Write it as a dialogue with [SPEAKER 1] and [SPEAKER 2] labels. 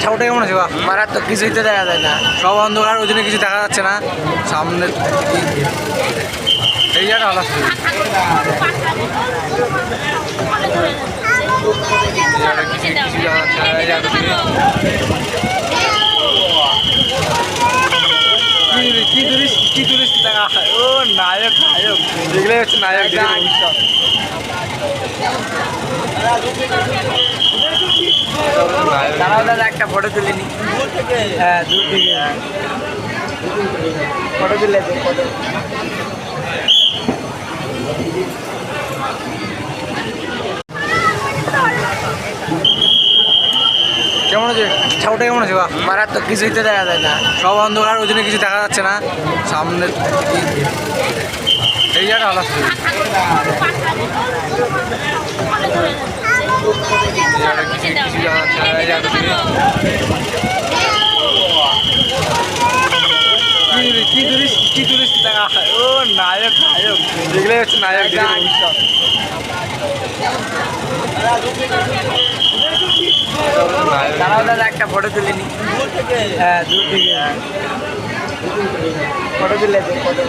[SPEAKER 1] ঠাকুরটা কেমন আছে?
[SPEAKER 2] মারাত্মক, কিছুই তো দেখা যায় না।
[SPEAKER 1] সব অন্ধকার, ওই জন্য কিছু দেখা যাচ্ছে না সামনে। এই জায়গাটা ভালো আছে। কি টুরিস্ট দেখা? ও নায়ক নায়ক, এগুলোই হচ্ছে নায়ক।
[SPEAKER 2] দাঁড়াও দাদা, একটা ফটো তুলে নি।
[SPEAKER 1] হ্যাঁ, দূর থেকে
[SPEAKER 2] ফটো তুলে ফটো।
[SPEAKER 1] কেমন আছে? ঠাকুরটা কেমন আছে?
[SPEAKER 2] মারাত্মক, কিছুই তো দেখা যায় না।
[SPEAKER 1] সব অন্ধকার, ওই জন্য কিছু দেখা যাচ্ছে না সামনে। এই জায়গাটা ভালো আছে। কি টুরিস্ট দেখা? ও নায়ক নায়ক, এগুলোই হচ্ছে নায়ক।
[SPEAKER 2] দাঁড়াও দাদা, একটা ফটো তুলে নি।
[SPEAKER 1] হ্যাঁ, দূর থেকে
[SPEAKER 2] ফটো তুলে ফটো।